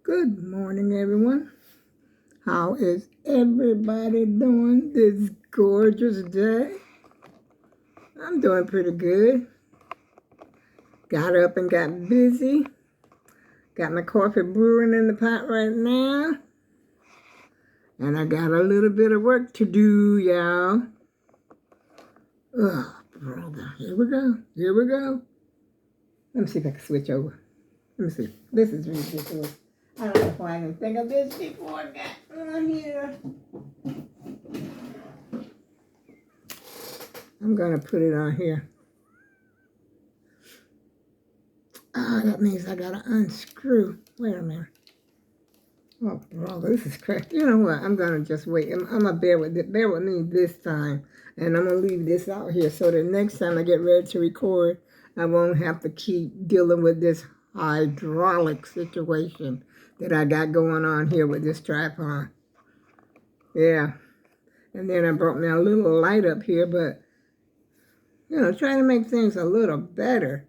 Good morning, everyone. How is everybody doing this gorgeous day? I'm doing pretty good. Got up and got busy. Got my coffee brewing in the pot right now. And I got a little bit of work to do, y'all. Oh, brother. Here we go. Here we go. Let me see if I can switch over. Let me see. This is ridiculous. I don't know why I didn't think of this before I got on here. I'm going to put it on here. Oh, that means I got to unscrew. Wait a minute. Oh, bro, this is crazy. You know what? I'm going to just wait. I'm going to bear with me this time. And I'm going to leave this out here so that next time I get ready to record, I won't have to keep dealing with this hydraulic situation that I got going on here with this tripod. Yeah. And then I brought me a little light up here, but, trying to make things a little better.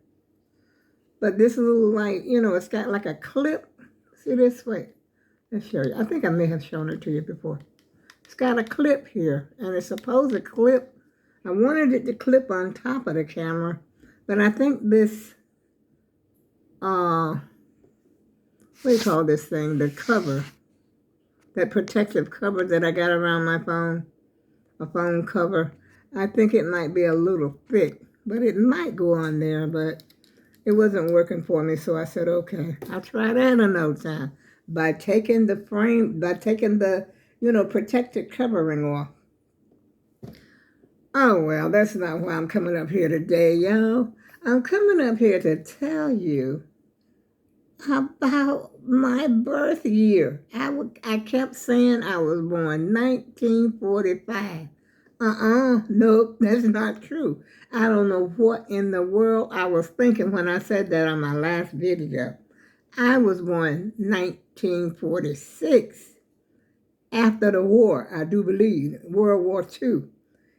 But this little light, it's got like a clip. See this? Wait, let's show you. I think I may have shown it to you before. It's got a clip here, and it's supposed to clip. I wanted it to clip on top of the camera, but I think this, what do you call this thing? The cover, that protective cover that I got around my phone, a phone cover. I think it might be a little thick, but it might go on there, but it wasn't working for me, so I said, okay, I'll try that another time by taking the protective covering off. Oh, well, that's not why I'm coming up here today, y'all. I'm coming up here to tell you about my birth year. I kept saying I was born 1945. Nope, that's not true. I don't know what in the world I was thinking when I said that on my last video. I was born 1946, after the war, I do believe, World War II.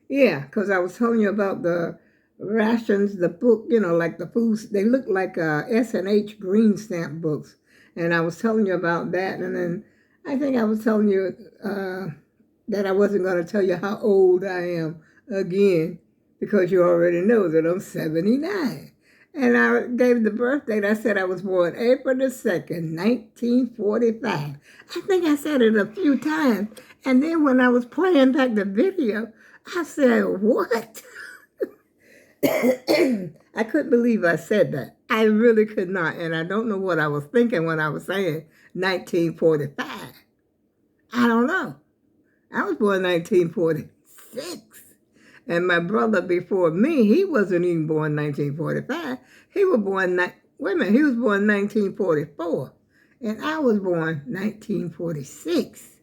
Yeah, because I was telling you about the rations, the book, like the foods, they look like S&H green stamp books. And I was telling you about that, and then I think I was telling you that I wasn't going to tell you how old I am again, because you already know that I'm 79. And I gave the birth date. I said I was born April the 2nd, 1945. I think I said it a few times. And then when I was playing back the video, I said, what? I couldn't believe I said that. I really could not. And I don't know what I was thinking when I was saying 1945. I don't know. I was born 1946. And my brother before me, he wasn't even born 1945. He was born, he was born 1944. And I was born 1946.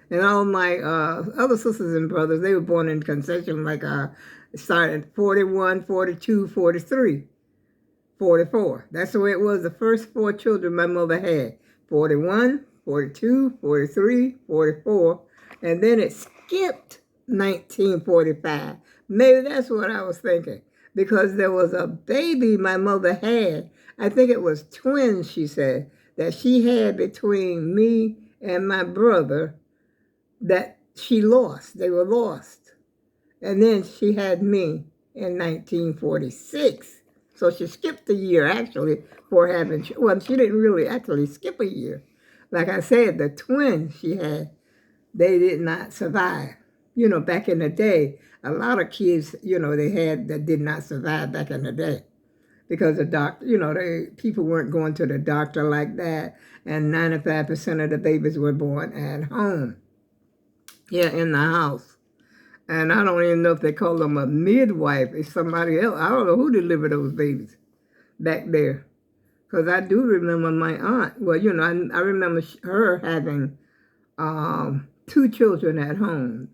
And all my other sisters and brothers, they were born in concession, like started 41, 42, 43, 44. That's the way it was. The first 4 children my mother had, 41, 42, 43, 44. And then it skipped 1945. Maybe that's what I was thinking, because there was a baby my mother had. I think it was twins, she said, that she had between me and my brother that she lost. They were lost. And then she had me in 1946. So she skipped a year, actually, for having, well, she didn't really actually skip a year. Like I said, the twins she had, they did not survive. Back in the day, a lot of kids, they had that did not survive back in the day, because the doctor, people weren't going to the doctor like that, and 95% of the babies were born at home. Yeah, in the house. And I don't even know if they call them a midwife. It's somebody else. I don't know who delivered those babies back there. Because I do remember my aunt. Well, I remember her having 2 children at home.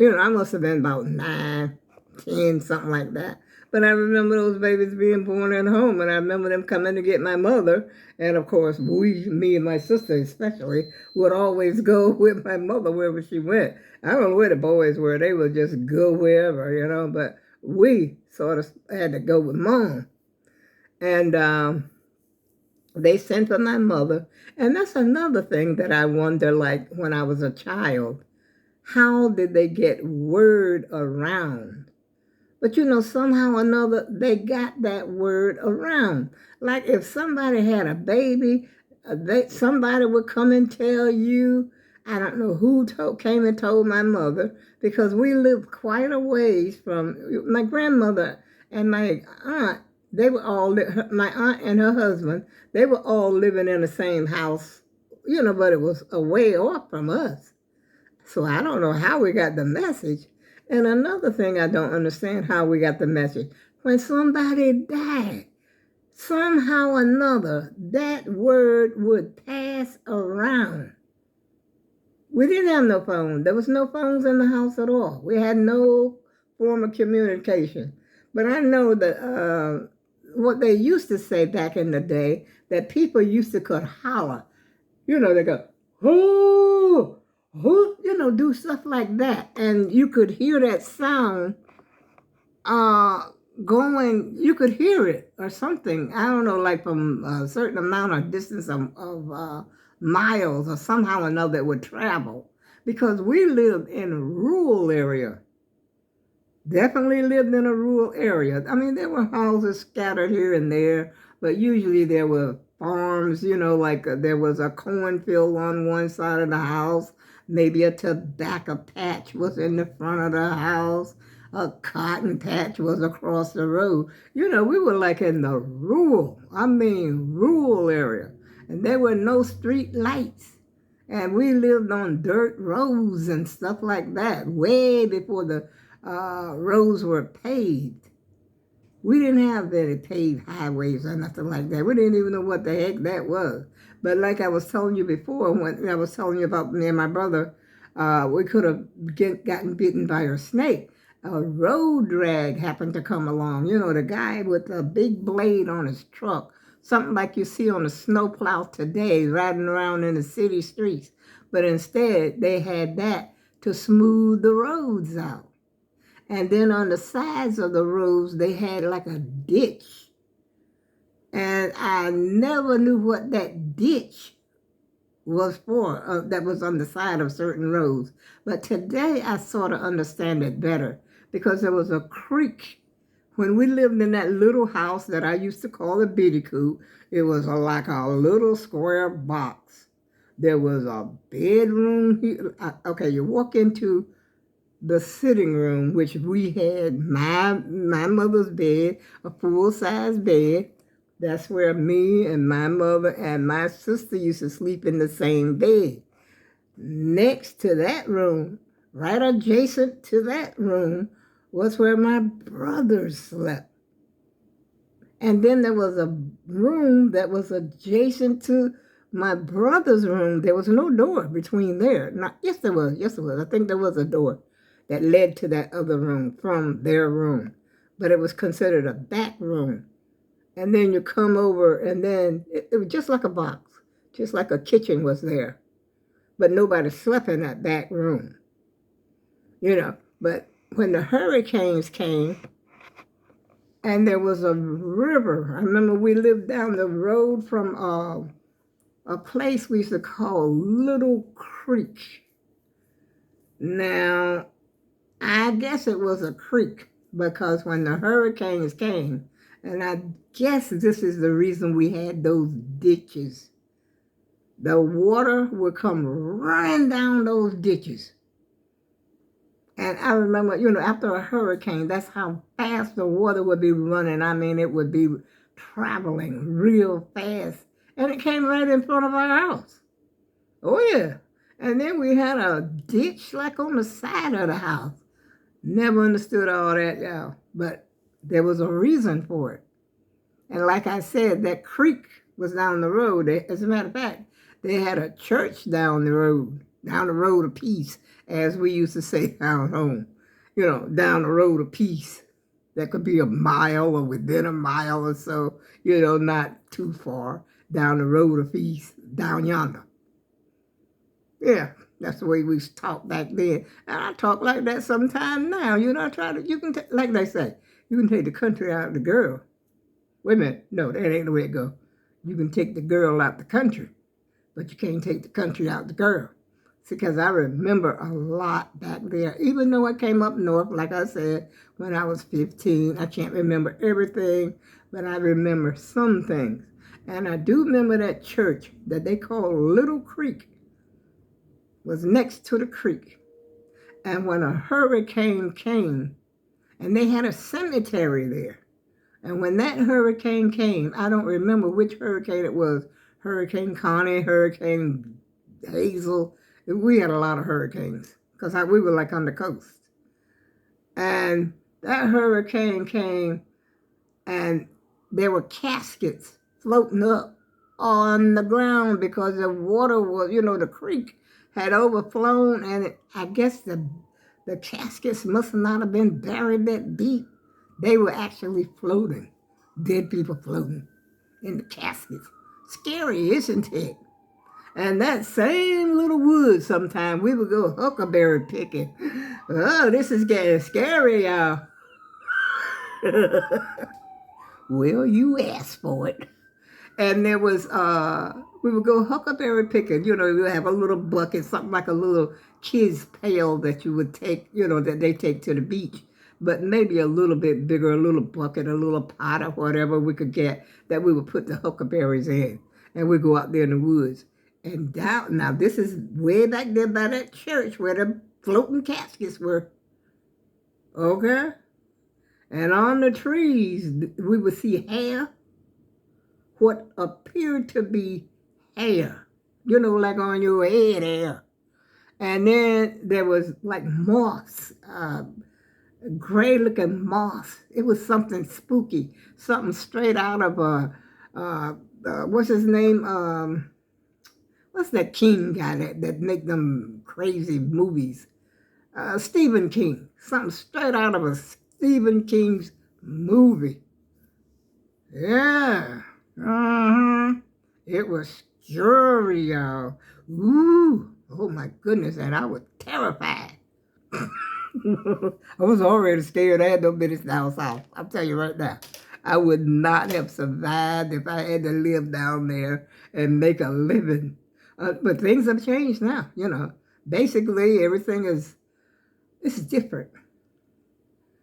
I must have been about 9, 10, something like that. But I remember those babies being born at home, and I remember them coming to get my mother. And of course, me and my sister especially, would always go with my mother wherever she went. I don't know where the boys were. They would just go wherever, but we sort of had to go with Mom. And They sent for my mother. And that's another thing that I wonder, like when I was a child, how did they get word around? But somehow or another, they got that word around. Like if somebody had a baby, somebody would come and tell you. I don't know who came and told my mother, because we lived quite a ways from my grandmother and my aunt. They were all, my aunt and her husband, they were all living in the same house, but it was a way off from us. So I don't know how we got the message. And another thing I don't understand how we got the message. When somebody died, somehow or another, that word would pass around. We didn't have no phone. There was no phones in the house at all. We had no form of communication. But I know that what they used to say back in the day, that people used to could holler. They go, oh, who, do stuff like that. And you could hear that sound going, you could hear it or something. I don't know, like from a certain amount of distance of miles or somehow or another it would travel. Because we lived in a rural area. Definitely lived in a rural area. I mean, there were houses scattered here and there, but usually there were farms, like there was a cornfield on one side of the house, maybe a tobacco patch was in the front of the house, a cotton patch was across the road. We were like in the rural area, and there were no street lights. And we lived on dirt roads and stuff like that, way before the roads were paved. We didn't have any paved highways or nothing like that. We didn't even know what the heck that was. But like I was telling you before, when I was telling you about me and my brother, we could have gotten bitten by a snake. A road drag happened to come along. The guy with a big blade on his truck, something like you see on a snowplow today, riding around in the city streets. But instead, they had that to smooth the roads out. And then on the sides of the roads, they had like a ditch. And I never knew what that ditch was for, that was on the side of certain roads. But today I sort of understand it better, because there was a creek. When we lived in that little house that I used to call a bitty coop, it was like a little square box. There was a bedroom here. Okay, you walk into the sitting room, which we had my mother's bed, a full-size bed. That's where me and my mother and my sister used to sleep in the same bed. Next to that room, right adjacent to that room, was where my brothers slept. And then there was a room that was adjacent to my brother's room. There was no door between there. Yes, there was. Yes, there was. I think there was a door that led to that other room from their room. But it was considered a back room. And then you come over, and then it was just like a box, just like a kitchen was there. But nobody slept in that back room. But when the hurricanes came, and there was a river, I remember we lived down the road from a place we used to call Little Creek. Now, I guess it was a creek, because when the hurricanes came, and I guess this is the reason we had those ditches, the water would come running down those ditches. And I remember, after a hurricane, that's how fast the water would be running. I mean, it would be traveling real fast. And it came right in front of our house. Oh, yeah. And then we had a ditch like on the side of the house. Never understood all that, y'all. But there was a reason for it. And like I said, that creek was down the road. As a matter of fact, they had a church down the road of peace, as we used to say down home. Down the road of peace. That could be a mile or within a mile or so, not too far. Down the road of peace, down yonder. Yeah, that's the way we talked back then. And I talk like that sometime now. I try to, like they say, you can take the country out of the girl. Wait a minute. No, that ain't the way it go. You can take the girl out the country, but you can't take the country out the girl. See, because I remember a lot back there. Even though I came up north, like I said, when I was 15, I can't remember everything, but I remember some things. And I do remember that church that they called Little Creek was next to the creek. And when a hurricane came, and they had a cemetery there, and when that hurricane came, I don't remember which hurricane it was, Hurricane Connie, Hurricane Hazel. We had a lot of hurricanes because we were like on the coast. And that hurricane came, and there were caskets floating up on the ground because the water was, the creek had overflown, and I guess the caskets must not have been buried that deep. They were actually floating, dead people floating in the caskets. Scary, isn't it? And that same little woods, sometime we would go huckleberry picking. Oh, this is getting scary, y'all. Well, you asked for it. And there was, we would go huckleberry picking. You would have a little bucket, something like a little kid's pail that you would take, that they take to the beach. But maybe a little bit bigger, a little bucket, a little pot or whatever we could get that we would put the huckleberries in. And we'd go out there in the woods. And down, now this is way back there by that church where the floating caskets were. Okay? And on the trees, we would see hair, what appeared to be hair, like on your head hair. And then there was like moss, gray-looking moss. It was something spooky, something straight out of what's his name? What's that King guy that make them crazy movies? Stephen King. Something straight out of a Stephen King's movie. Yeah. It was scary, y'all. Ooh. Oh, my goodness. And I was terrified. I was already scared. I had no business down south. I'll tell you right now. I would not have survived if I had to live down there and make a living. But things have changed now, Basically, everything it's different.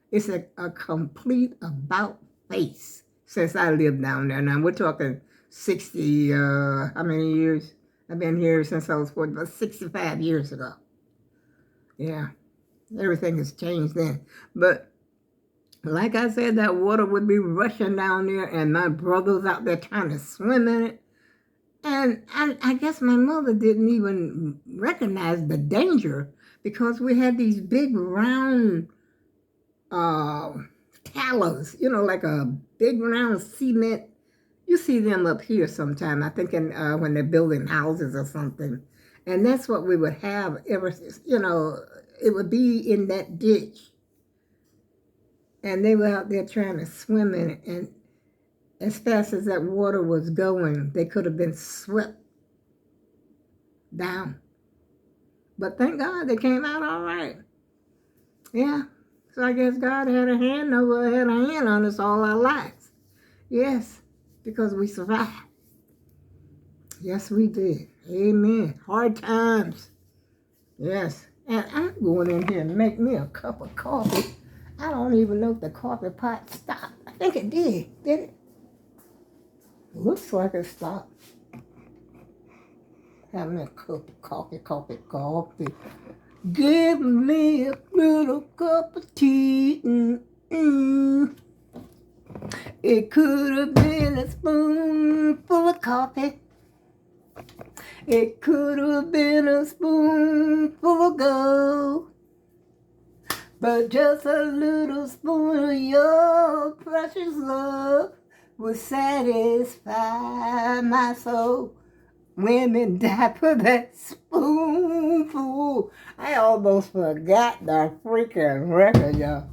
It's a complete about face since I lived down there. Now, we're talking 60, how many years? I've been here since I was 40, about 65 years ago. Yeah, everything has changed then. But like I said, that water would be rushing down there, and my brothers out there trying to swim in it. And I guess my mother didn't even recognize the danger because we had these big round tallows, like a big round cement. You see them up here sometime, I think when they're building houses or something. And that's what we would have ever since, it would be in that ditch. And they were out there trying to swim in it. And as fast as that water was going, they could have been swept down. But thank God they came out all right. Yeah. So I guess God had a hand on us all our lives. Yes, because we survived. Yes, we did. Amen. Hard times. Yes. And I'm going in here and make me a cup of coffee. I don't even know if the coffee pot stopped. I think it did. Did it? Looks like it stopped. Having a cup of coffee. Give me a little cup of tea. It could have been a spoonful of coffee. It could have been a spoonful of gold. But just a little spoon of your precious love would satisfy my soul. Women die for that spoonful. I almost forgot the freaking record, y'all.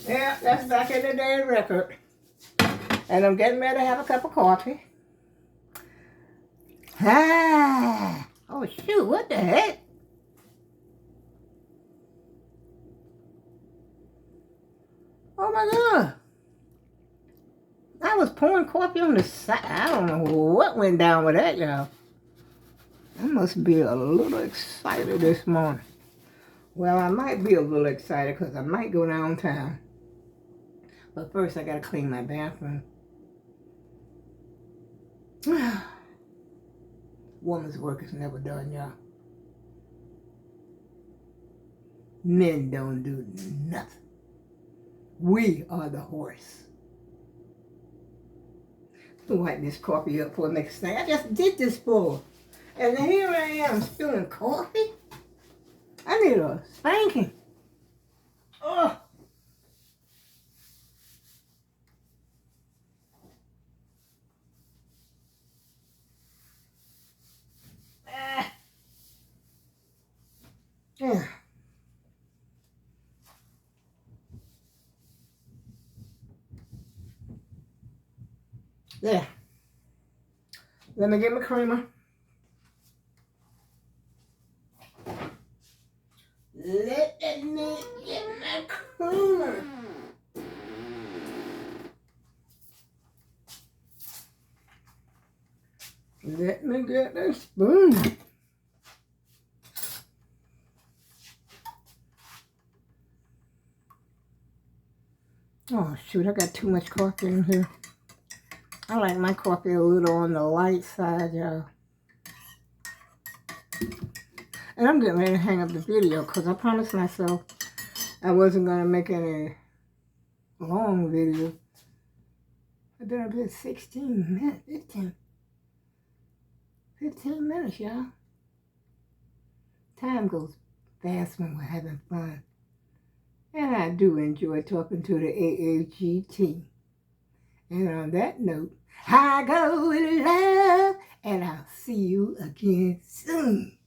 Yeah, that's back in the day record. And I'm getting ready to have a cup of coffee. Ah! Oh, shoot, what the heck? Oh, my God. I was pouring coffee on the side. I don't know what went down with that, y'all. I must be a little excited this morning. Well, I might be a little excited because I might go downtown. But first, I got to clean my bathroom. Woman's work is never done, y'all. Men don't do nothing. We are the horse. Wipe this coffee up for the next thing. I just did this for. And here I am spilling coffee. I need a spanking. Oh. Yeah. Yeah. Let me get my creamer. Let me get my creamer. Let me get a spoon. Oh, shoot, I got too much coffee in here. I like my coffee a little on the light side, y'all. And I'm getting ready to hang up the video because I promised myself I wasn't going to make any long video. I've been up here 16 minutes, 15 minutes, y'all. Time goes fast when we're having fun. And I do enjoy talking to the AAG team. And on that note, I go with love, and I'll see you again soon.